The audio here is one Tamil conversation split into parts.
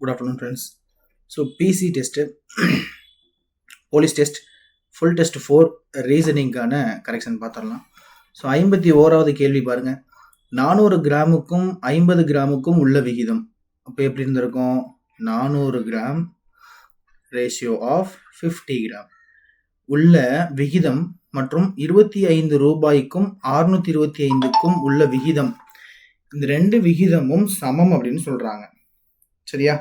Good afternoon, friends. So, PC test, police test, full test 4 ரீசனிங்கான கரெக்ஷன் பார்த்துடலாம். ஸோ 51வது கேள்வி பாருங்க. 400 கிராமுக்கும் 50 கிராமுக்கும் உள்ள விகிதம் அப்போ எப்படி இருந்திருக்கும்? 400 கிராம் ரேஷியோ ஆஃப் 50 கிராம் உள்ள விகிதம் மற்றும் 25 ரூபாய்க்கும் 625க்கும் உள்ள விகிதம், இந்த ரெண்டு விகிதமும் சமம் அப்படின்னு சொல்றாங்க. சரியா?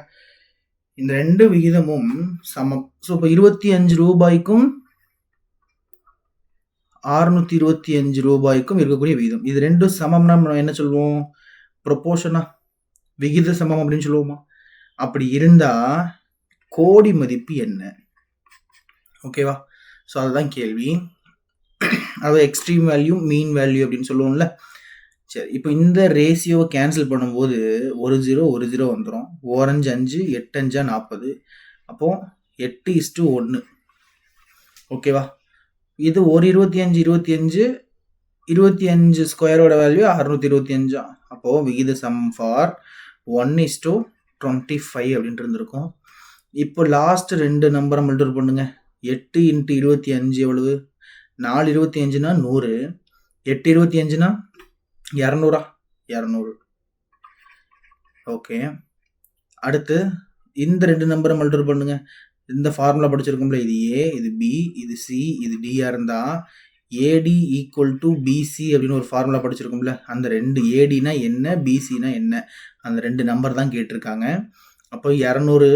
இந்த ரெண்டு விகிதமும் சமம். ஸோ இப்போ 25 ரூபாய்க்கும் 625 ரூபாய்க்கும் இருக்கக்கூடிய விகிதம், இது ரெண்டும் சமம்னா நம்ம என்ன சொல்லுவோம்? ப்ரொபோர்ஷனா, விகித சமம் அப்படின்னு சொல்லுவோமா? அப்படி இருந்தா கோடி மதிப்பு என்ன? ஓகேவா? ஸோ அதுதான் கேள்வி. அதாவது எக்ஸ்ட்ரீம் வேல்யூ, மீன் வேல்யூ அப்படின்னு சொல்லுவோம்ல. சரி, இப்போ இந்த ரேஷியோவை கேன்சல் பண்ணும்போது ஒரு ஜீரோ வந்துடும். ஓரஞ்சு 5, 8 5 40. அப்போ 8:1. ஓகேவா? இது ஒரு 25 ஸ்கொயரோட வேல்யூ 625. அப்போ விகித சம் ஃபார் 1:25 அப்படின்ட்டு இருந்திருக்கும். இப்போ லாஸ்ட் ரெண்டு நம்பரை மல்டிபிள் பண்ணுங்க. 8 × 25 எவ்வளவு? 4 25னா 100. 8 25னா 200. ஓகே, அடுத்து இந்த ரெண்டு நம்பரை மல்டிபிள் பண்ணுங்க. இந்த ஃபார்முலா படிச்சிருக்கோம்ல, இது ஏ, இது பி, இது சி, இது டியா இருந்தா ஏடி ஈக்குவல் டு பிசி அப்படின்னு ஒரு ஃபார்முலா படிச்சிருக்கோம்ல. அந்த ரெண்டு ஏடினா என்ன, பிசினா என்ன, அந்த ரெண்டு நம்பர் தான் கேட்டிருக்காங்க. அப்போ 200,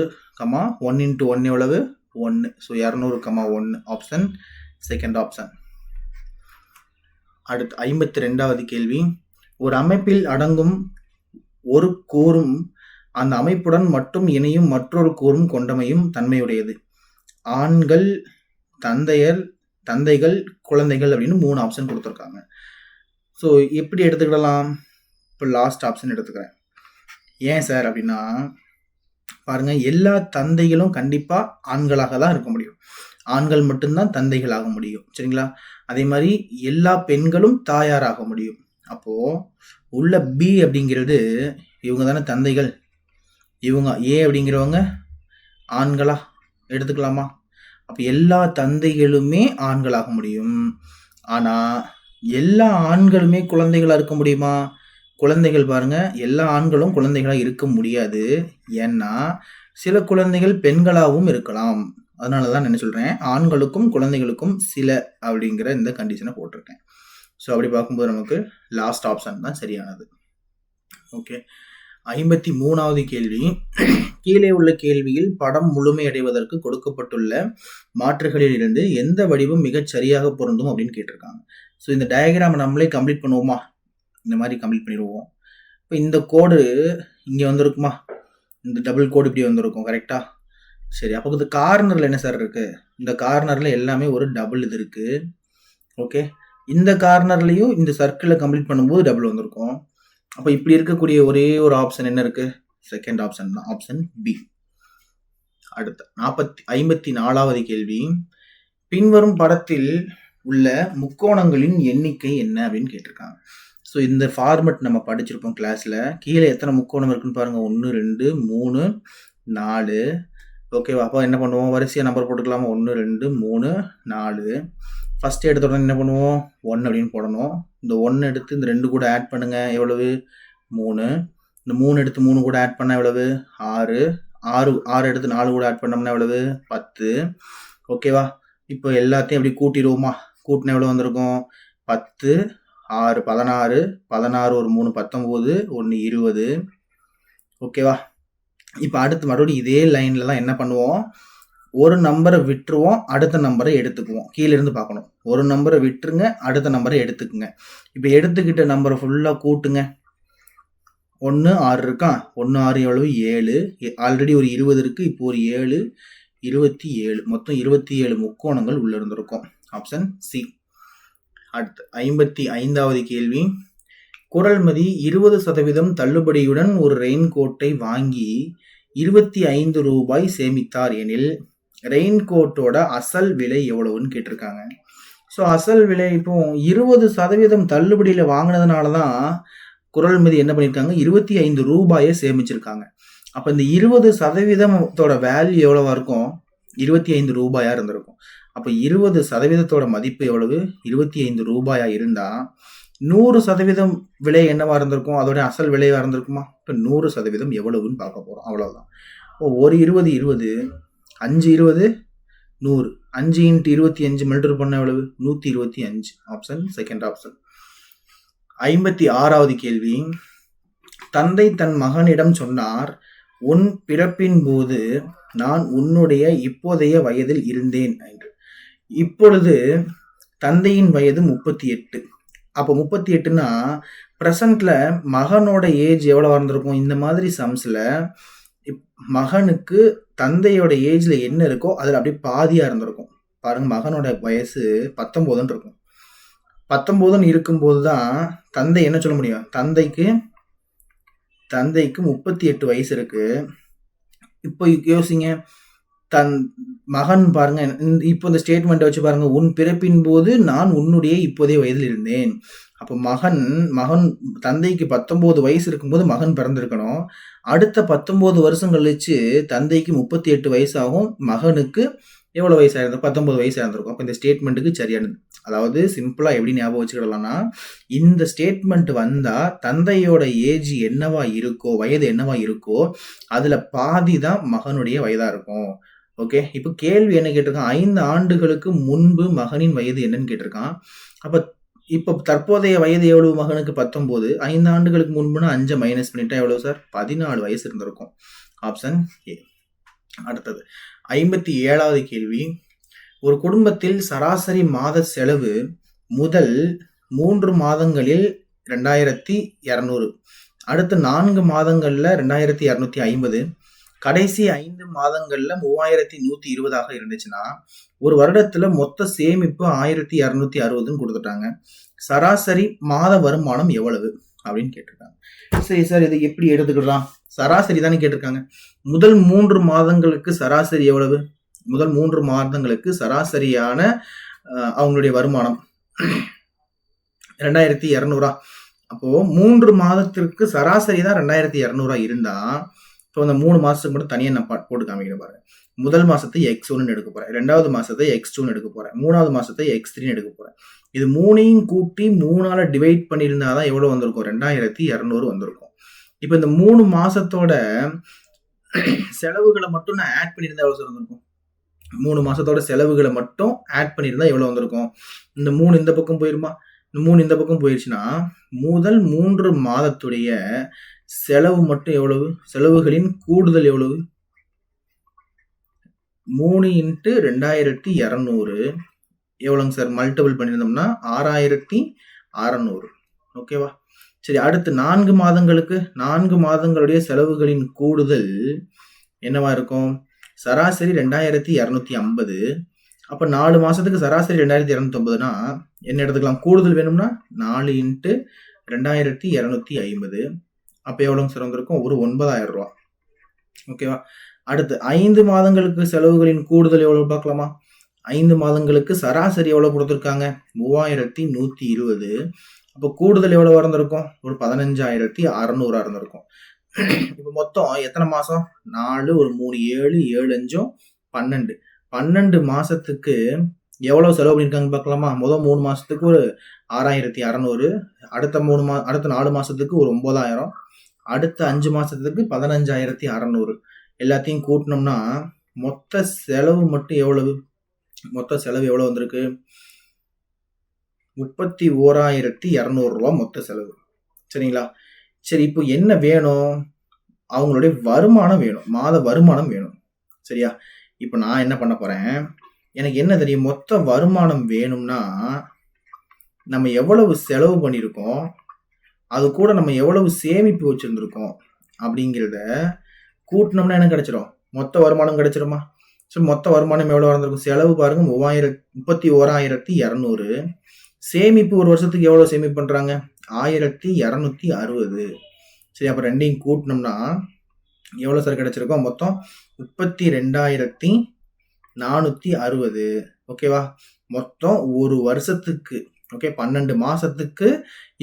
1 × 1 எவ்வளவு? 1. So 200, 1 option, second option. அடுத்து 52வது கேள்வி. ஒரு அமைப்பில் அடங்கும் ஒரு கூறும் அந்த அமைப்புடன் மட்டும் இணையும் மற்றொரு கூறும் கொண்டமையும் தன்மையுடையது. ஆண்கள், தந்தைகள், குழந்தைகள் அப்படின்னு 3 ஆப்ஷன் கொடுத்துருக்காங்க. ஸோ எப்படி எடுத்துக்கிடலாம்? இப்போ லாஸ்ட் ஆப்ஷன் எடுத்துக்கிறேன். ஏன் சார் அப்படின்னா, பாருங்க, எல்லா தந்தைகளும் கண்டிப்பா ஆண்களாக தான் இருக்க முடியும். ஆண்கள் மட்டும்தான் தந்தைகளாக முடியும். சரிங்களா? அதே மாதிரி எல்லா பெண்களும் தாயாராக முடியும். அப்போ உள்ள பி அப்படிங்கிறது இவங்க தானே தந்தைகள், இவங்க ஏ அப்படிங்கிறவங்க ஆண்களா எடுத்துக்கலாமா? அப்ப எல்லா தந்தைகளுமே ஆண்களாக முடியும். ஆனா எல்லா ஆண்களுமே குழந்தைகளா இருக்க முடியுமா? குழந்தைகள் பாருங்க, எல்லா ஆண்களும் குழந்தைகளா இருக்க முடியாது. ஏன்னா சில குழந்தைகள் பெண்களாகவும் இருக்கலாம். அதனாலதான் என்ன சொல்றேன், ஆண்களுக்கும் குழந்தைகளுக்கும் சில அப்படிங்கிற இந்த கண்டிஷனை போட்டிருக்கேன். ஸோ அப்படி பார்க்கும்போது நமக்கு லாஸ்ட் ஆப்ஷன் தான் சரியானது. ஓகே, 53வது கேள்வி. கீழே உள்ள கேள்வியில் படம் முழுமையடைவதற்கு கொடுக்கப்பட்டுள்ள மாற்றுகளில் இருந்து எந்த வடிவம் மிகச் சரியாக பொருந்தும் அப்படின்னு கேட்டிருக்காங்க. ஸோ இந்த டயக்ராம் நம்மளே கம்ப்ளீட் பண்ணுவோமா? இந்த மாதிரி கம்ப்ளீட் பண்ணிடுவோம். இப்போ இந்த கோடு இங்கே வந்திருக்குமா? இந்த டபுள் கோடு இப்படி வந்திருக்கும், கரெக்டா? சரி, அப்போ இந்த கார்னரில் என்ன சார் இருக்கு? இந்த கார்னரில் எல்லாமே ஒரு டபுள் இது இருக்கு. ஓகே, இந்த கார்னர்லையும் இந்த சர்க்கிளை கம்ப்ளீட் பண்ணும்போது டபுள் வந்திருக்கும். அப்போ இப்படி இருக்கக்கூடிய ஒரே ஒரு ஆப்ஷன் என்ன இருக்கு? செகண்ட் ஆப்ஷன் தான், ஆப்ஷன் பி. அடுத்த 54வது கேள்வி. பின்வரும் படத்தில் உள்ள முக்கோணங்களின் எண்ணிக்கை என்ன அப்படின்னு கேட்டிருக்காங்க. ஸோ இந்த ஃபார்மெட் நம்ம படிச்சிருப்போம் கிளாஸ்ல. கீழே எத்தனை முக்கோணம் இருக்குன்னு பாருங்க. 1 2 3 4. ஓகேவா? அப்போ என்ன பண்ணுவோம்? வரிசையாக நம்பர் போட்டுக்கலாமா? 1 2 3 4. ஃபர்ஸ்ட் எடுத்த உடனே என்ன பண்ணுவோம்? 1 அப்படின்னு போடணும். இந்த 1 எடுத்து இந்த 2 கூட ஆட் பண்ணுங்க. எவ்வளவு? 3. இந்த 3 எடுத்து 3 கூட ஆட் பண்ண எவ்வளவு? 6. 6 எடுத்து 4 கூட ஆட் பண்ணோம்னா எவ்வளவு? 10. ஓகேவா? இப்போ எல்லாத்தையும் அப்படி கூட்டிடுவோமா? கூட்டினா எவ்வளவு வந்திருக்கும்? 10 6 16. 16 ஒரு 3 19. 1 20. ஓகேவா? இப்போ அடுத்து மறுபடியும் இதே லைன்ல தான் என்ன பண்ணுவோம்? ஒரு நம்பரை விட்டுருவோம், அடுத்த நம்பரை எடுத்துக்குவோம். கீழே இருந்து பார்க்கணும். ஒரு நம்பரை விட்டுருங்க, அடுத்த நம்பரை எடுத்துக்குங்க. இப்போ எடுத்துக்கிட்ட நம்பரை ஃபுல்லாக கூட்டுங்க. 1 6 இருக்கா? 1 6 எவ்வளவு? 7. ஆல்ரெடி ஒரு 20 இருக்கு, இப்போ ஒரு 7 27. மொத்தம் 27 முக்கோணங்கள் உள்ள இருந்திருக்கும். Option C. அடுத்து 55வது கேள்வி. குறள்மதி 20% தள்ளுபடியுடன் ஒரு ரெயின் கோட்டை வாங்கி 25 ரூபாய் சேமித்தார் எனில் ரெயின் கோட்டோட அசல் விலை எவ்வளவுன்னு கேட்டிருக்காங்க. ஸோ அசல் விலை இப்போ 20% தள்ளுபடியில் வாங்கினதுனால தான் குறள்மதி என்ன பண்ணியிருக்காங்க? 25 ரூபாயை சேமிச்சிருக்காங்க. அப்ப இந்த 20% வேல்யூ எவ்வளவா இருக்கும்? 25 ரூபாயா இருந்திருக்கும். அப்ப 20% மதிப்பு எவ்வளவு? 25 ரூபாயா இருந்தா 100% விலை என்னவா இருந்திருக்கும்? அதோட அசல் விலையா இருந்திருக்குமா? இப்ப 100% எவ்வளவுன்னு பார்க்க போறோம். அவ்வளவுதான். ஒரு 20 20 5 20 100 5 × 25 மல்டிபிள் பண்ணா எவ்வளவு? 125. Option second option. 56வது கேள்வி. தந்தை தன் மகனிடம் சொன்னார், உன் பிறப்பின் போது நான் உன்னுடைய இப்போதைய வயதில் இருந்தேன் என்று. இப்பொழுது தந்தையின் வயது 38. அப்போ 38னா பிரசன்ட்ல மகனோட ஏஜ் எவ்வளவு இருந்திருக்கும்? இந்த மாதிரி சம்ஸ்ல மகனுக்கு தந்தையோட ஏஜ்ல என்ன இருக்கோ அதுல அப்படியே பாதியா இருந்திருக்கும். பாருங்க, மகனோட வயசு 19 இருக்கும். 19 இருக்கும்போது தான் தந்தை என்ன சொல்ல முடியும்? தந்தைக்கு 38 வயசு இருக்கு. இப்போ யோசிங்க, தன் மகன் பாருங்க, இப்போ இந்த ஸ்டேட்மெண்ட் வச்சு பாருங்க, உன் பிறப்பின் போது நான் உன்னுடைய இப்போதைய வயதில் இருந்தேன். அப்போ மகன் தந்தைக்கு 19 வயசு இருக்கும்போது மகன் பிறந்திருக்கணும். அடுத்த 19 வருஷம் கழிச்சு தந்தைக்கு 38 வயசாகும், மகனுக்கு எவ்வளவு வயசாயிருக்கும்? 19 வயசாயிருந்திருக்கும். அப்போ இந்த ஸ்டேட்மெண்ட்டுக்கு சரியானது. அதாவது சிம்பிளா எப்படி ஞாபகம் வச்சுக்கிடலாம்னா, இந்த ஸ்டேட்மெண்ட் வந்தா தந்தையோட ஏஜ் என்னவா இருக்கோ, வயது என்னவா இருக்கோ அதுல பாதி தான் மகனுடைய வயதா இருக்கும். ஓகே, இப்போ கேள்வி என்ன கேட்டிருக்கான்? 5 ஆண்டுகளுக்கு முன்பு மகனின் வயது என்னன்னு கேட்டிருக்கான். அப்ப இப்போ தற்போதைய வயது எவ்வளவு? மகனுக்கு 19. 5 ஆண்டுகளுக்கு முன்புனா 5 மைனஸ் பண்ணிட்டா எவ்வளவு சார்? 14 வயசு இருந்திருக்கும். Option A. அடுத்தது 57வது கேள்வி. ஒரு குடும்பத்தில் சராசரி மாத செலவு முதல் 3 மாதங்களில் 2200, அடுத்த 4 மாதங்கள்ல 2250, கடைசி 5 மாதங்கள்ல 3120 இருந்துச்சுன்னா ஒரு வருடத்துல மொத்த சேமிப்பு 1260 கொடுத்துட்டாங்க. சராசரி மாத வருமானம் எவ்வளவு அப்படின்னு கேட்டிருக்காங்க. சரி சார், இது எப்படி எடுத்துக்கலாம்? சராசரி தானே கேட்டிருக்காங்க. முதல் 3 மாதங்களுக்கு சராசரி எவ்வளவு? முதல் 3 மாதங்களுக்கு சராசரியான அவங்களுடைய வருமானம் 2200. அப்போ 3 மாதத்திற்கு சராசரி தான் 2200 இருந்தா, இப்போ அந்த 3 மாசத்துக்கு மட்டும் தனியா நான் போட்டு காமிக்கிறேன் பாருங்க. முதல் மாசத்தை x1 எடுக்க போறேன், 2வது மாசத்தை x2 எடுக்க போறேன், 3வது மாசத்தை x3 எடுக்க போறேன். இது 3ஐயும் கூட்டி 3ஆல டிவைட் பண்ணியிருந்தாதான் எவ்வளவு வந்திருக்கும்? 2200 வந்திருக்கும். இப்போ இந்த 3 மாசத்தோட செலவுகளை மட்டும் நான் ஆட் பண்ணியிருந்தா எவ்வளவு வந்திருக்கும்? 3 மாசத்தோட செலவுகளை மட்டும் ஆட் பண்ணியிருந்தா எவ்வளவு வந்திருக்கும்? இந்த 3 இந்த பக்கம் போயிருமா? இந்த 3 இந்த பக்கம் போயிருச்சுன்னா முதல் 3 மாதத்துடைய செலவு மட்டும் எவ்வளவு? செலவுகளின் கூடுதல் எவ்வளவு? 3 × 2200 எவ்வளவுங்க சார்? மல்டிபிள் பண்ணியிருந்தோம்னா 6600. ஓகேவா? சரி, அடுத்து 4 மாதங்களுக்கு 4 மாதங்களுடைய செலவுகளின் கூடுதல் என்னவா இருக்கும்? சராசரி 2250. அப்ப 4 மாசத்துக்கு சராசரி 2250னா என்ன எடுத்துக்கலாம்? கூடுதல் வேணும்னா 4 × 2250. அப்ப எவ்வளவு சார் வந்திருக்கும்? ஒரு 9000 ரூபா. ஓகேவா? அடுத்து 5 மாதங்களுக்கு செலவுகளின் கூடுதல் எவ்வளவு பார்க்கலாமா? 5 மாதங்களுக்கு சராசரி எவ்வளவு கொடுத்திருக்காங்க? 3120. அப்ப கூடுதல் எவ்வளவு இருந்திருக்கும்? ஒரு 15600 இருந்திருக்கும். இப்ப மொத்தம் எத்தனை மாசம்? 4 ஒரு 3 7 7 5 12. 12 மாசத்துக்கு எவ்வளவு செலவு பண்ணிருக்காங்க பார்க்கலாமா? முதல் 3 மாசத்துக்கு ஒரு 6600, அடுத்த 4 மாசத்துக்கு ஒரு 9000, அடுத்த 5 மாசத்துக்கு 15600. எல்லாத்தையும் கூட்டினோம்னா மொத்த செலவு மட்டும் எவ்வளவு? மொத்த செலவு எவ்வளவு வந்திருக்கு? 31200 ரூபா மொத்த செலவு. சரிங்களா? சரி, இப்போ என்ன வேணும்? அவங்களுடைய வருமானம் வேணும், மாத வருமானம் வேணும். சரியா? இப்போ நான் என்ன பண்ண போறேன்? எனக்கு என்ன தெரியும்? மொத்த வருமானம் வேணும்னா நம்ம எவ்வளவு செலவு பண்ணியிருக்கோம், அது கூட நம்ம எவ்வளவு சேமிப்பு வச்சிருந்திருக்கோம் அப்படிங்கிறத கூட்டினோம்னா என்ன கிடைச்சிடும்? மொத்த வருமானம் கிடைச்சிருமா? ஸோ மொத்த வருமானம் எவ்வளவு இருந்திருக்கும்? செலவு பாருங்க 31200. சேமிப்பு ஒரு வருஷத்துக்கு எவ்வளவு சேமிப்பு பண்றாங்க? 1260. சரி, அப்ப ரெண்டையும் கூட்டினோம்னா எவ்வளவு சார் கிடைச்சிருக்கும்? மொத்தம் 32460. ஓகேவா? மொத்தம் ஒரு வருஷத்துக்கு, ஓகே, 12 மாசத்துக்கு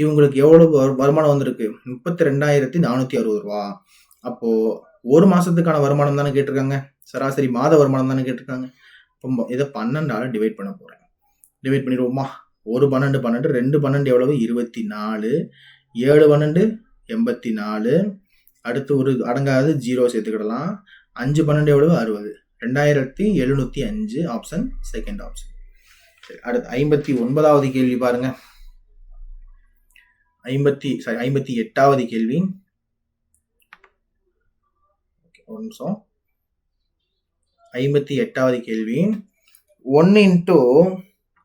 இவங்களுக்கு எவ்வளவு வருமானம் வந்திருக்கு? 32460 ரூபா. அப்போ ஒரு மாசத்துக்கான வருமானம் தானே கேட்டிருக்காங்க, சராசரி மாத வருமானம் தானே கேட்டிருக்காங்க. இப்போ இதை 12ஆல டிவைட் பண்ண போறேன். டிவைட் பண்ணிடுவோமா? 1 12 12 2 12 எவ்வளவு? 24. 7 12 84. அடுத்து ஒரு அடங்காது 0 சேர்த்துக்கிடலாம். 5 12 எவ்வளவு? 60. 2705 ஆப்ஷன் செகண்ட் ஆப்ஷன். சரி, அடுத்து 59வது கேள்வி பாருங்க. 58வது கேள்வி. ஒரு நிமிஷம். 58வது கேள்வி. 1 into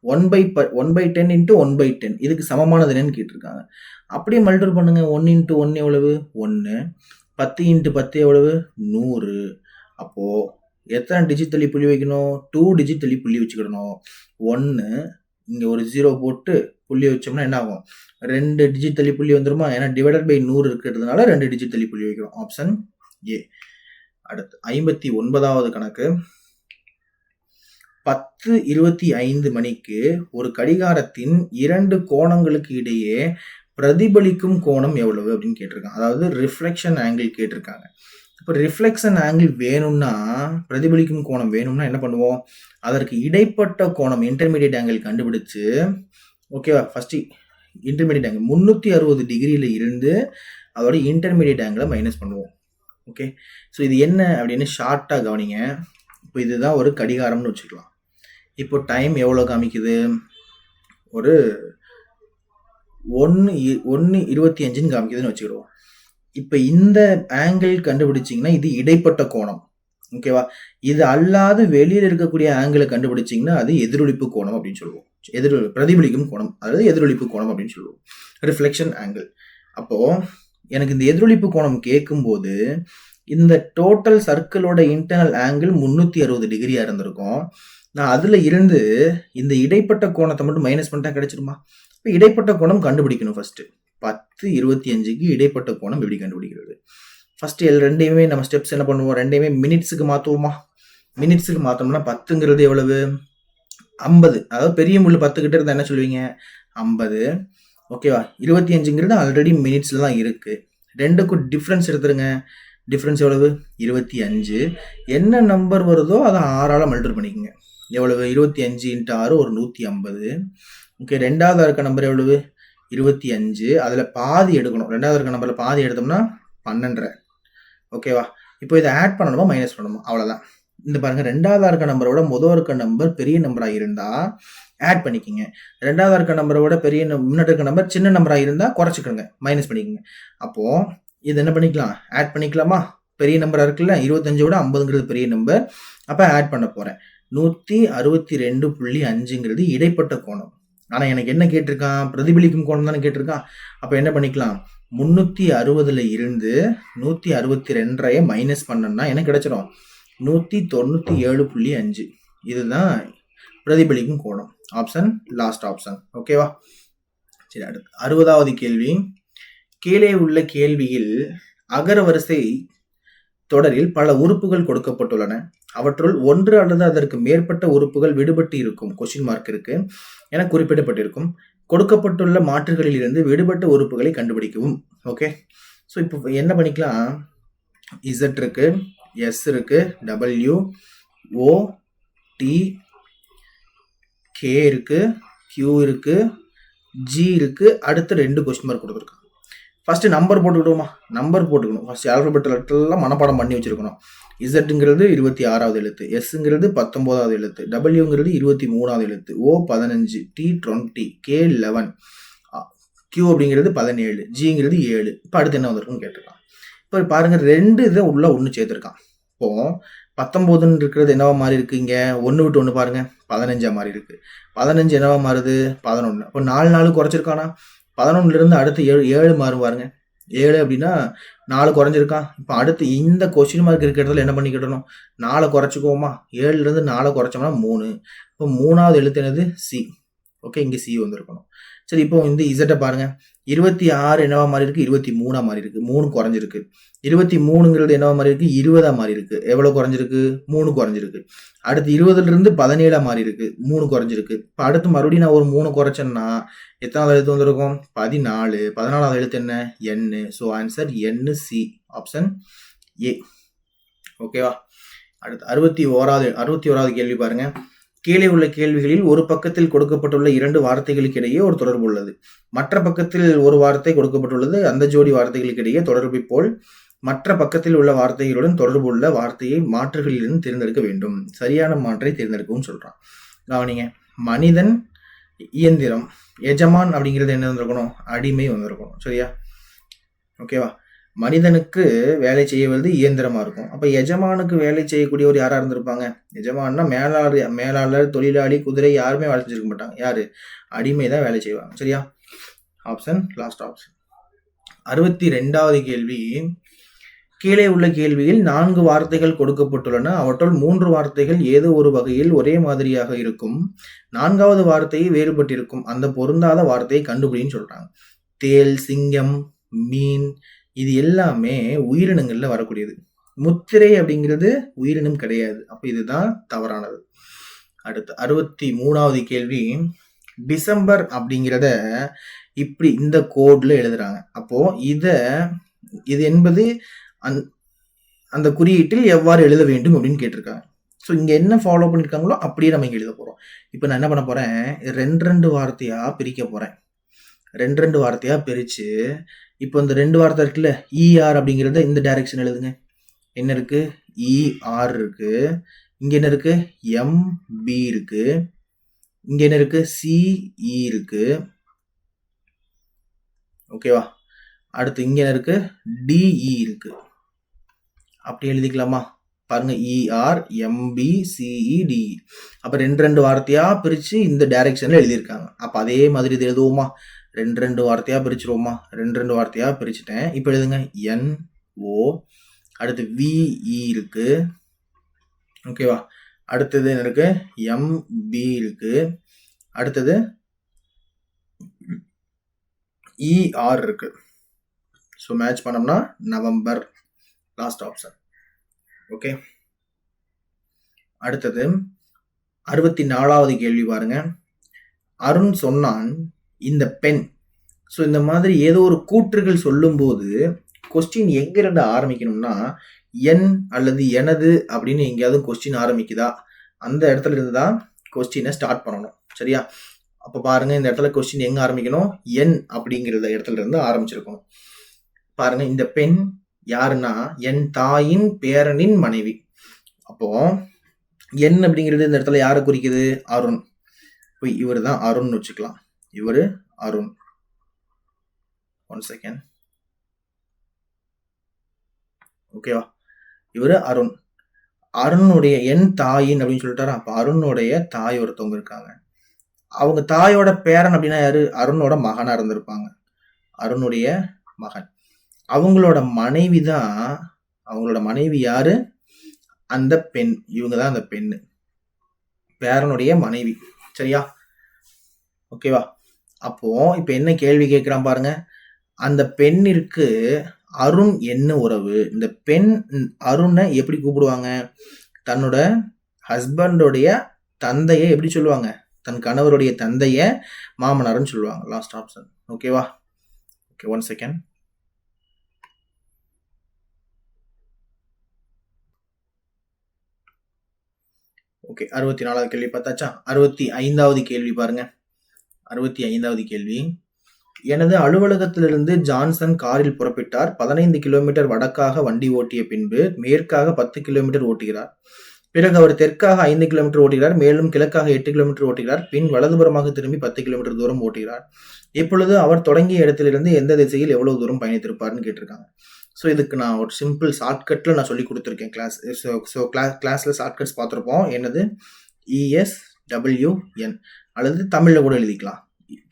1/10 into 1/10 இதுக்கு சமமானது என்னன்னு கேட்டிருக்காங்க. அப்படியே மல்டிபிள் பண்ணுங்க. 1 into 1 எவ்வளவு? 1. 10 into 10 எவ்வளவு? 100. அப்போ எத்தனை டிஜிட் தள்ளி புள்ளி வைக்கணும்? 2 டிஜிட் தள்ளி புள்ளி வச்சுக்கிடணும். 1 இங்க ஒரு 0 போட்டு புள்ளி வச்சோம்னா என்ன ஆகும்? 2 டிஜிட் தள்ளி புள்ளி வந்துருமா? ஏன்னா டிவைடட் பை 100 இருக்கிறதுனால 2 டிஜிட் தள்ளி புள்ளி வைக்கிறோம். Option A. அடுத்து 59வது கணக்கு. 10:25 மணிக்கு ஒரு கடிகாரத்தின் 2 கோணங்களுக்கு இடையே பிரதிபலிக்கும் கோணம் எவ்வளவு அப்படின்னு கேட்டிருக்காங்க. அதாவது ரிஃப்ளெக்ஷன் ஆங்கிள் கேட்டிருக்காங்க. இப்போ ரிஃப்ளெக்ஷன் ஆங்கிள் வேணும்னா, பிரதிபலிக்கும் கோணம் வேணும்னா என்ன பண்ணுவோம்? அதற்கு இடைப்பட்ட கோணம் இன்டர்மீடியட் ஆங்கிள் கண்டுபிடிச்சு, ஓகேவா? ஃபர்ஸ்ட் இன்டர்மீடியட் ஆங்கிள் 360 டிகிரியில இருந்து அதோட இன்டர்மீடியட் ஆங்கிளை மைனஸ் பண்ணுவோம். ஓகே, ஸோ இது என்ன அப்படின்னு ஷார்ட்டாக கவனிங்க. இப்போ இதுதான் ஒரு கடிகாரம்னு வச்சுக்கலாம். இப்போ டைம் எவ்வளோ காமிக்குது? ஒரு 1:25 காமிக்குதுன்னு வச்சுக்கிடுவோம். இப்போ இந்த ஆங்கிள் கண்டுபிடிச்சிங்கன்னா இது இடைப்பட்ட கோணம். ஓகேவா? இது அல்லாது வெளியில் இருக்கக்கூடிய ஆங்கிளை கண்டுபிடிச்சிங்கன்னா அது எதிரொலிப்பு கோணம் அப்படின்னு சொல்லுவோம். பிரதிபலிக்கும் கோணம், அதாவது எதிரொலிப்பு கோணம் அப்படின்னு சொல்லுவோம், ரிஃப்ளெக்ஷன் ஆங்கிள். அப்போ எனக்கு இந்த எதிரொலிப்பு கோணம் கேட்கும்போது இந்த டோட்டல் சர்க்கிளோட இன்டர்னல் ஆங்கிள் 360 டிகிரியா இருந்திருக்கும். நான் அதுல இருந்து இந்த இடைப்பட்ட கோணத்தை மட்டும் மைனஸ் பண்ணிட்டா கிடைச்சிருமா? இப்போ இடைப்பட்ட கோணம் கண்டுபிடிக்கணும். ஃபர்ஸ்ட் 10:25க்கு இடைப்பட்ட கோணம் எப்படி கண்டுபிடிக்கிறது? ஃபர்ஸ்ட் ரெண்டையுமே நம்ம ஸ்டெப்ஸ் என்ன பண்ணுவோம்? ரெண்டையுமே மினிட்ஸுக்கு மாற்றுவோமா? மினிட்ஸுக்கு மாற்றோம்னா 10ங்கிறது எவ்வளவு? 50. அதாவது பெரிய முள்ளு 10 கிட்ட இருந்தால் என்ன சொல்லுவீங்க? 50. ஓகேவா? 25ங்கிறது ஆல்ரெடி மினிட்ஸில் தான் இருக்கு. ரெண்டுக்கும் டிஃப்ரென்ஸ் எடுத்துருங்க. டிஃப்ரென்ஸ் எவ்வளவு? 25. என்ன நம்பர் வருதோ அதை 6ஆல் மல்டிபிள் பண்ணிக்கோங்க. எவ்வளவு? 25 × 6 ஒரு 150. ஓகே, ரெண்டாவது இருக்க நம்பர் எவ்வளவு? 25. அதில் பாதி எடுக்கணும். ரெண்டாவது இருக்க நம்பரில் பாதி எடுத்தோம்னா 12. ஓகேவா? இப்போ இதை ஆட் பண்ணணுமா மைனஸ் பண்ணணுமா? அவ்வளோதான். இந்த பாருங்க, ரெண்டாவது இருக்க நம்பரோட முதல் இருக்க நம்பர் பெரிய நம்பராக இருந்தால் ஆட் பண்ணிக்கோங்க. ரெண்டாவது இருக்க நம்பரோட முன்னாடி இருக்க நம்பர் சின்ன நம்பராக இருந்தால் குறைச்சிக்கோங்க, மைனஸ் பண்ணிக்கோங்க. அப்போது இது என்ன பண்ணிக்கலாம்? ஆட் பண்ணிக்கலாமா? பெரிய நம்பராக இருக்குல்ல, 25 விட 50ங்கிறது பெரிய நம்பர். அப்போ ஆட் பண்ண போகிறேன். 162.5ங்கிறது இடைப்பட்ட கோணம். ஆனால் எனக்கு என்ன கேட்டிருக்கான்? பிரதிபலிக்கும் கோணம் தானே கேட்டிருக்கான். அப்போ என்ன பண்ணிக்கலாம்? 360ல் இருந்து 162.5 மைனஸ் பண்ணோம்னா என்ன கிடைச்சிடும்? 197.5. இதுதான் பிரதிபலிக்கும் கோணம். Option last option. ஓகேவா? சரி, அடுத்து 60வது கேள்வி. கீழே உள்ள கேள்வியில் அகரவரிசை தொடரில் பல உறுப்புகள் கொடுக்கப்பட்டுள்ளன. அவற்றுள் ஒன்று அல்லது அதற்கு மேற்பட்ட உறுப்புகள் விடுபட்டு இருக்கும் கொஸ்டின் மார்க் இருக்கு என குறிப்பிடப்பட்டிருக்கும். கொடுக்கப்பட்டுள்ள மாற்றுகளில் இருந்து விடுபட்ட உறுப்புகளை கண்டுபிடிக்கவும். ஓகே, ஸோ இப்போ என்ன பண்ணிக்கலாம்? இசட் இருக்கு, எஸ் இருக்கு, டபிள்யூ, ஓ, டி, கே இருக்கு, கியூ இருக்கு, ஜி இருக்கு. அடுத்து 2 கொஸ்டின் மார்க் கொடுத்துருக்காங்க. ஃபர்ஸ்ட் நம்பர் போட்டுக்கிடுவோமா? நம்பர் போட்டுக்கணும். ஃபர்ஸ்ட் ஆல்பபெட் லெட்டர்லாம் மனப்பாடம் பண்ணி வச்சிருக்கணும். இசட்டுங்கிறது 26வது எழுத்து, எஸ்ங்கிறது 19வது எழுத்து, டபிள்யூங்கிறது 23வது எழுத்து, ஓ 15, டி 20, கே 11, கியூ அப்படிங்கிறது 17, ஜிங்கிறது 7. இப்போ அடுத்து என்ன வந்திருக்குன்னு கேட்டிருக்கான். இப்போ பாருங்க, 2 இதை உள்ள 1 சேர்த்துருக்கான். இப்போ 19ன்னு இருக்கிறது என்னவா மாறி இருக்கு? இங்கே 1 விட்டு 1 பாருங்க, 15ஆ மாறி இருக்கு. 15 என்னவா மாறுது? 11. இப்போ 4 குறைச்சிருக்கானா? 11லிருந்து அடுத்து 7 மாறும் பாருங்க. 7 அப்படின்னா 4 குறைஞ்சிருக்கான். இப்போ அடுத்து இந்த கொஸ்டின் மார்க் இருக்கிற இடத்துல என்ன பண்ணிக்கிடணும்? 4 குறைச்சிக்குவோமா? 7லிருந்து 4 குறைச்சோம்னா 3. இப்போ 3வது எழுத்து என்னது? சி. ஓகே, இங்கே சி வந்திருக்கணும். சரி, இப்போ இந்த இசட்டை பாருங்க. 26 என்னவா மாறி இருக்கு? 23ஆ மாறி இருக்கு. 3 குறைஞ்சிருக்கு. 23ங்கிறது என்னவா மாறி இருக்கு? 20ஆ மாறி இருக்கு. எவ்வளோ குறைஞ்சிருக்கு? 3 குறைஞ்சிருக்கு. அடுத்து 20லிருந்து 17ஆ மாறி இருக்கு. 3 குறைஞ்சிருக்கு. இப்போ அடுத்து மறுபடியும் நான் ஒரு 3 குறைச்சேன்னா எத்தனாவது எழுத்து வந்திருக்கும்? 14. 14வது எழுத்து என்ன? N. So answer N, C. Option A. ஓகேவா? அடுத்து 61வது கேள்வி பாருங்க. கீழே உள்ள கேள்விகளில் ஒரு பக்கத்தில் கொடுக்கப்பட்டுள்ள 2 வார்த்தைகளுக்கு இடையே ஒரு தொடர்பு உள்ளது. மற்ற பக்கத்தில் ஒரு வார்த்தை கொடுக்கப்பட்டுள்ளது. அந்த ஜோடி வார்த்தைகளுக்கு இடையே தொடர்பை போல் மற்ற பக்கத்தில் உள்ள வார்த்தைகளுடன் தொடர்பு உள்ள வார்த்தையை மாற்றுகளிலிருந்து தேர்ந்தெடுக்க வேண்டும். சரியான மாற்றை தேர்ந்தெடுக்கவும் சொல்றான். கவனிங்க. மனிதன், இயந்திரம், எஜமான் அப்படிங்கிறது என்ன வந்திருக்கணும்? அடிமை வந்திருக்கணும். சரியா? ஓகேவா? மனிதனுக்கு வேலை செய்வது இயந்திரமா இருக்கும். அப்ப எஜமானுக்கு வேலை செய்யக்கூடியவர் யாரா இருந்திருப்பாங்க? எஜமான்னா மேலாளர், தொழிலாளி, குதிரை யாருமே வேலை செஞ்சிருக்க மாட்டாங்க. யாரு? அடிமை தான் வேலை செய்வாங்க. சரியா? Option last option. 62வது கேள்வி. கீழே உள்ள கேள்வியில் 4 வார்த்தைகள் கொடுக்கப்பட்டுள்ளன. அவற்றுள் 3 வார்த்தைகள் ஏதோ ஒரு வகையில் ஒரே மாதிரியாக இருக்கும். 4வது வார்த்தையை வேறுபட்டிருக்கும். அந்த பொருந்தாத வார்த்தையை கண்டுபிடின்னு சொல்றாங்க. தேள், சிங்கம், மீன் இது எல்லாமே உயிரினங்கள்ல வரக்கூடியது. முத்திரை அப்படிங்கிறது உயிரினம் கிடையாது. அப்ப இதுதான் தவறானது. அடுத்து 63வது கேள்வி. டிசம்பர் அப்படிங்கிறத இப்படி இந்த கோட்ல எழுதுறாங்க. அப்போ இது என்பது அந்த குறியீட்டில் எவ்வாறு எழுத வேண்டும் அப்படின்னு கேட்டிருக்காங்க. ஸோ இங்க என்ன ஃபாலோ பண்ணிருக்காங்களோ அப்படியே நம்ம இங்க எழுத போறோம். இப்போ நான் என்ன பண்ண போறேன்? 2 வார்த்தையா பிரிக்க போறேன். 2 வார்த்தையா பிரிச்சு இப்போ இந்த 2 வார்த்தை இருக்குல்ல, இஆர் அப்படிங்கிறத இந்த டைரக்ஷன் எழுதுங்க. என்ன இருக்கு? இஆர் இருக்கு. இங்க என்ன இருக்கு? எம்பி இருக்கு. இங்க என்ன இருக்கு? சிஇ இருக்கு. ஓகேவா? அடுத்து இங்க என்ன இருக்கு? டிஇ இருக்கு. அப்படி எழுதிக்கலாமா? பாருங்க, இஆர் எம்பி சிஇ டிஇ. அப்ப 2 வார்த்தையா பிரிச்சு இந்த டைரக்ஷன்ல எழுதியிருக்காங்க. அப்ப அதே மாதிரி இது எழுதுவோமா? 2 வார்த்தையா பிரிச்சிருவோமா? 2 வார்த்தையா பிரிச்சுட்டேன். இப்ப எழுதுங்க. NO. அடுத்து VE இருக்கு. ஓகேவா? அடுத்தது என்ன இருக்கு? MB இருக்கு. அடுத்தது ER இருக்கு. ஸோ மேட்ச் பண்ணோம்னா நவம்பர். Last option. ஓகே. அடுத்தது 64வது கேள்வி பாருங்க. அருண் சொன்னான் இந்த பெண். ஸோ இந்த மாதிரி ஏதோ ஒரு கூற்றுகள் சொல்லும்போது கொஸ்டின் எங்கிருந்து ஆரம்பிக்கணும்னா, என் அல்லது எனது அப்படின்னு எங்கேயாவது கொஸ்டின் ஆரம்பிக்குதா, அந்த இடத்துல இருந்து தான் கொஸ்டினை ஸ்டார்ட் பண்ணணும். சரியா? அப்போ பாருங்க, இந்த இடத்துல கொஸ்டின் எங்க ஆரம்பிக்கணும்? என் அப்படிங்கிற இடத்துல இருந்து ஆரம்பிச்சிருக்கணும். பாருங்க, இந்த பெண் யாருன்னா என் தாயின் பேரனின் மனைவி. அப்போ என் அப்படிங்கிறது இந்த இடத்துல யாரை குறிக்குது? அருண். இப்போ இவர் தான் அருண் வச்சுக்கலாம். இவரு அருண். 1 செகண்ட். ஓகேவா? இவரு அருண். அருணுடைய என் தாயின் அப்படின்னு சொல்லிட்டாரா? அப்ப அருணுடைய தாய் ஒருத்தவங்க இருக்காங்க. அவங்க தாயோட பேரன் அப்படின்னா யாரு? அருணோட மகனா இருந்திருப்பாங்க. அருணுடைய மகன். அவங்களோட மனைவி தான், அவங்களோட மனைவி யாரு? அந்த பெண். இவங்க தான் அந்த பெண்ணு, பேரனுடைய மனைவி. சரியா? ஓகேவா? அப்போ இப்ப என்ன கேள்வி கேட்கிறான் பாருங்க. அந்த பெண்ணிற்கு அருண் என்ன உறவு? இந்த பெண் அருணை எப்படி கூப்பிடுவாங்க? தன்னோட ஹஸ்பண்டோடைய தந்தையை எப்படி சொல்லுவாங்க? தன் கணவருடைய தந்தைய மாமனார்னு சொல்லுவாங்க. Last option. ஓகேவா? Okay, 1 second. ஓகே, 64வது கேள்வி பார்த்தாச்சா? 65வது கேள்வி பாருங்க. 65வது கேள்வி. எனது அலுவலகத்திலிருந்து ஜான்சன் காரில் புறப்பட்டார். 15 கிலோமீட்டர் வடக்காக வண்டி ஓட்டிய பின்பு மேற்காக 10 கிலோமீட்டர் ஓட்டுகிறார். பிறகு அவர் தெற்காக 5 கிலோமீட்டர் ஓட்டுகிறார். மேலும் கிழக்காக 8 கிலோமீட்டர் ஓட்டுகிறார். பின் வலதுபுறமாக திரும்பி 10 கிலோமீட்டர் தூரம் ஓட்டுகிறார். இப்பொழுது அவர் தொடங்கிய இடத்திலிருந்து எந்த திசையில் எவ்வளவு தூரம் பயணித்திருப்பார்னு கேட்டிருக்காங்க. ஸோ இதுக்கு நான் ஒரு சிம்பிள் ஷார்ட்கட்ல நான் சொல்லி கொடுத்துருக்கேன் கிளாஸ். ஸோ கிளாஸ்ல ஷார்ட்கட்ஸ் பார்த்துருப்போம். என்னது? ESWN அல்லது தமிழ்ல கூட எழுதிக்கலாம்.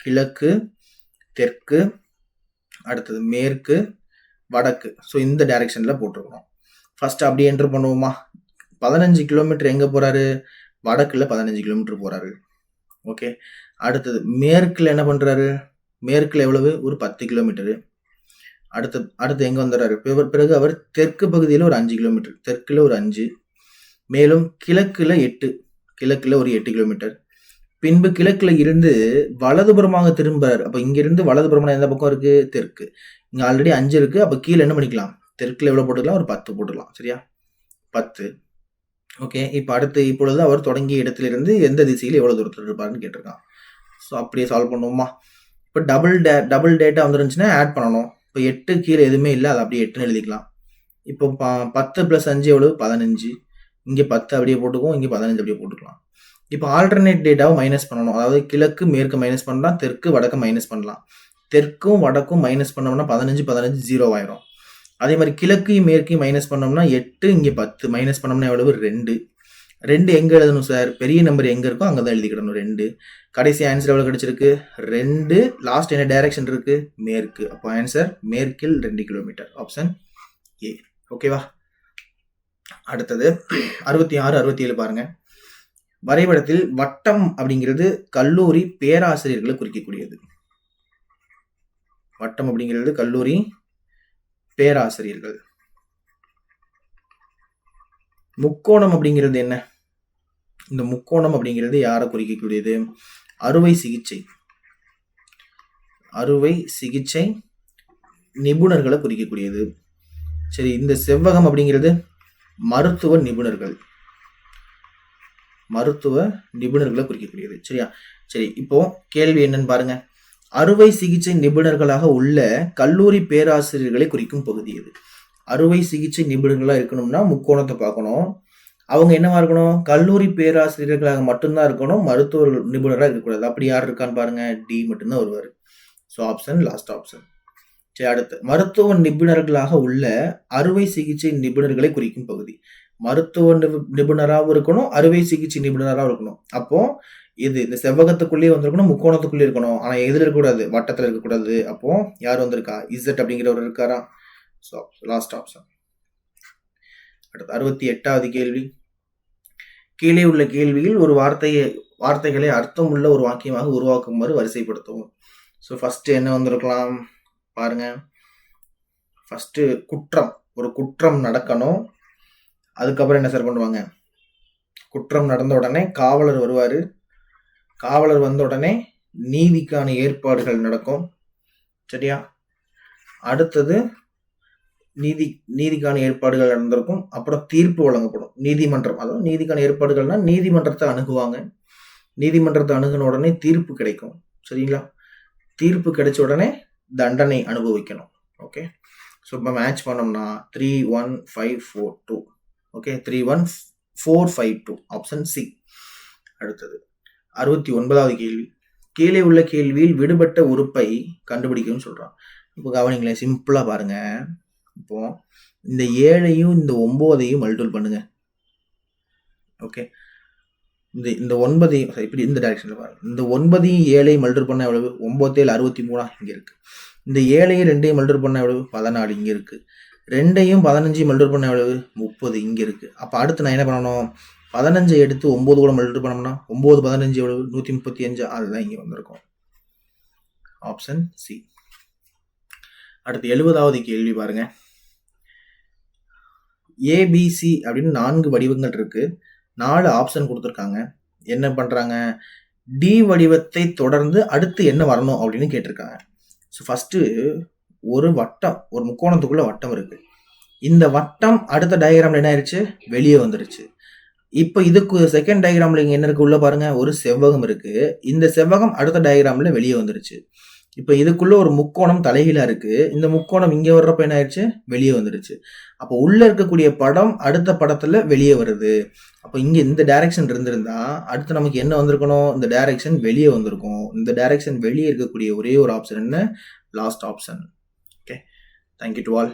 கிழக்கு, தெற்கு, அடுத்தது மேற்கு, வடக்கு. ஸோ இந்த டைரக்ஷன்ல போட்டிருக்கணும். ஃபர்ஸ்ட் அப்படியே என்டர் பண்ணுவோமா? 15 கிலோமீட்டர் எங்க போறாரு? வடக்குல 15 கிலோமீட்டர் போறாரு. ஓகே. அடுத்தது மேற்குல என்ன பண்றாரு? மேற்குல எவ்வளவு? ஒரு 10 கிலோமீட்டரு. அடுத்து எங்க வந்துடுறாரு? பிறகு அவர் தெற்கு பகுதியில ஒரு 5 கிலோமீட்டர், தெற்குல ஒரு 5, மேலும் கிழக்குல 8, கிழக்குல ஒரு 8 கிலோமீட்டர். பின்பு கிழக்குல இருந்து வலதுபுறமாக திரும்புறாரு. அப்ப இங்க இருந்து வலதுபுறமா எந்த பக்கம் இருக்கு? தெற்கு. இங்க ஆல்ரெடி 5 இருக்கு. அப்ப கீழே என்ன பண்ணிக்கலாம்? தெற்குல எவ்வளவு போட்டுக்கலாம்? ஒரு 10 போட்டுக்கலாம். சரியா? 10. ஓகே. இப்பொழுது அவர் தொடங்கிய இடத்திலிருந்து எந்த திசையில் எவ்வளவு தூரத்தில் இருப்பாருன்னு கேட்டிருக்கான். ஸோ அப்படியே சால்வ் பண்ணுவோமா? இப்போ டபுள் டேட்டா வந்துருந்துச்சுன்னா ஆட் பண்ணணும். இப்போ 8 கீழே எதுவுமே இல்லை, அது அப்படியே 8ன்னு எழுதிக்கலாம். இப்போ 10 + 5 எவ்வளவு? 15. இங்கே 10 அப்படியே போட்டுக்குவோம், இங்கே 15 அப்படியே போட்டுக்கலாம். இப்போ ஆல்டர்னேட் டேட்டாவை மைனஸ் பண்ணணும். அதாவது கிழக்கு மேற்கு மைனஸ் பண்ணலாம், தெற்கு வடக்கு மைனஸ் பண்ணலாம். தெற்கும் வடக்கும் மைனஸ் பண்ணோம்னா 15 0 ஆயிரும். அதே மாதிரி கிழக்கையும் மேற்கையும் மைனஸ் பண்ணோம்னா 8, இங்கே 10 மைனஸ் பண்ணோம்னா எவ்வளவு? 2 எங்க எழுதணும் சார்? பெரிய நம்பர் எங்க இருக்கோ அங்கே தான் எழுதிக்கிடணும் 2. கடைசி ஆன்சர் எவ்வளவு கிடைச்சிருக்கு? 2. லாஸ்ட் என்ன டைரக்ஷன் இருக்கு? மேற்கு. அப்போ ஆன்சர் மேற்கில் 2 கிலோமீட்டர். Option A. ஓகேவா? அடுத்தது 66, 67 பாருங்க. வரைபடத்தில் வட்டம் அப்படிங்கிறது கல்லூரி பேராசிரியர்களை குறிக்கக்கூடியது. வட்டம் அப்படிங்கிறது கல்லூரி பேராசிரியர்கள். முக்கோணம் அப்படிங்கிறது என்ன? இந்த முக்கோணம் அப்படிங்கிறது யாரை குறிக்கக்கூடியது? அறுவை சிகிச்சை நிபுணர்களை குறிக்கக்கூடியது. சரி, இந்த செவ்வகம் அப்படிங்கிறது மருத்துவ நிபுணர்களை குறிக்கக்கூடியது. சரியா? சரி, இப்போ கேள்வி என்னன்னு பாருங்க. அறுவை சிகிச்சை நிபுணர்களாக உள்ள கல்லூரி பேராசிரியர்களை குறிக்கும் பகுதி எது? அறுவை சிகிச்சை நிபுணர்களா இருக்கணும்னா முக்கோணத்தை பார்க்கணும். அவங்க என்னவா இருக்கணும்? கல்லூரி பேராசிரியர்களாக மட்டும்தான் இருக்கணும், மருத்துவ நிபுணராக இருக்கக்கூடாது. அப்படி யார் இருக்கான்னு பாருங்க. டி மட்டும்தான் வருவார். So option last option. சரி, அடுத்து மருத்துவ நிபுணர்களாக உள்ள அறுவை சிகிச்சை நிபுணர்களை குறிக்கும் பகுதி. மருத்துவ நிபுணராகவும் இருக்கணும், அறுவை சிகிச்சை நிபுணராகவும் இருக்கணும். அப்போ இது இந்த செவ்வகத்துக்குள்ளேயே வந்திருக்கணும், முக்கோணத்துக்குள்ளே இருக்கணும். ஆனால் எதில் இருக்கக்கூடாது? வட்டத்தில் இருக்கக்கூடாது. அப்போ யார் வந்திருக்கா? இசட் அப்படிங்கிறவர் இருக்காரா? So last option. அடுத்து 68வது கேள்வி. கீழே உள்ள கேள்வியில் ஒரு வார்த்தைகளை அர்த்தம் உள்ள ஒரு வாக்கியமாக உருவாக்குமாறு வரிசைப்படுத்தவும். ஸோ ஃபர்ஸ்ட் என்ன வந்திருக்கலாம் பாருங்க. ஃபர்ஸ்ட் குற்றம். ஒரு குற்றம் நடக்கணும். அதுக்கப்புறம் என்ன சார் பண்ணுவாங்க? குற்றம் நடந்த உடனே காவலர் வருவார். காவலர் வந்த உடனே நீதிக்கான ஏற்பாடுகள் நடக்கும். சரியா? அடுத்தது நீதிக்கான ஏற்பாடுகள் நடந்திருக்கும். அப்புறம் தீர்ப்பு வழங்கப்படும். நீதிமன்றம், அதாவது நீதிக்கான ஏற்பாடுகள்னா நீதிமன்றத்தை அணுகுவாங்க. நீதிமன்றத்தை அணுகுன உடனே தீர்ப்பு கிடைக்கும். சரிங்களா? தீர்ப்பு கிடைச்ச உடனே தண்டனை அனுபவிக்கணும். ஓகே. ஸோ இப்போ மேட்ச் பண்ணோம்னா 3 1 5 4 2. ஓகே, 3 1 4 5 2. Option C. அடுத்தது 69வது கேள்வி. கீழே உள்ள கேள்வியில் விடுபட்ட உறுப்பை கண்டுபிடிக்கணும்னு சொல்றான். இப்போ கவனிங்களேன், சிம்பிளா பாருங்க. இப்போ இந்த 7ஐயும் இந்த 9ஐயும் மல்டிபிள் பண்ணுங்க. ஓகே, இந்த 9ஐயும் இப்படி இந்த டைரக்ஷன்ல பாருங்க. இந்த 9ஐயும் 7ஐயும் மல்டிபிள் பண்ண எவ்வளவு? 9 7 63 இங்க இருக்கு. இந்த 7ஐயும் 2ஐயும் மல்டிபிள் பண்ண எவ்வளவு? 14 இங்க இருக்கு. 2ஐயும் 15ஐயும் மல்டிபிள் பண்ண எவ்வளவு? 30 இங்க இருக்கு. அப்ப அடுத்து நான் என்ன பண்ணணும்? 15 எடுத்து 9 கூட மல்டிபிள் பண்ணோம்னா 9 15 எவ்வளவு? 135. அதுதான் இங்க வந்திருக்கும். Option C. அடுத்து 70வது கேள்வி பாருங்க. ஏபிசி அப்படின்னு 4 வடிவங்கள் இருக்கு. 4 ஆப்ஷன் கொடுத்துருக்காங்க. என்ன பண்றாங்க? டி வடிவத்தை தொடர்ந்து அடுத்து என்ன வரணும் அப்படின்னு கேட்டிருக்காங்க. ஸோ ஃபர்ஸ்ட் ஒரு வட்டம், ஒரு முக்கோணத்துக்குள்ள வட்டம் இருக்கு. இந்த வட்டம் அடுத்த டயக்ராம்ல என்ன ஆயிடுச்சு? வெளியே வந்துருச்சு. இப்போ இதுக்கு செகண்ட் டயக்ராம்ல இங்க என்ன இருக்கு? உள்ள பாருங்க, ஒரு செவ்வகம் இருக்கு. இந்த செவ்வகம் அடுத்த டயக்ராம்ல வெளியே வந்துருச்சு. இப்போ இதுக்குள்ள ஒரு முக்கோணம் தலைகீழா இருக்கு. இந்த முக்கோணம் இங்க வர்றப்ப என்ன ஆயிடுச்சு? வெளியே வந்துருச்சு. அப்போ உள்ள இருக்கக்கூடிய படம் அடுத்த படத்துல வெளியே வருது. அப்போ இங்க இந்த டைரக்ஷன் இருந்திருந்தா அடுத்து நமக்கு என்ன வந்திருக்கணும்? இந்த டைரக்ஷன் வெளியே வந்திருக்கும். இந்த டைரக்ஷன் வெளியே இருக்கக்கூடிய ஒரே ஒரு ஆப்ஷன் என்ன? Last option. Okay, thank you to all.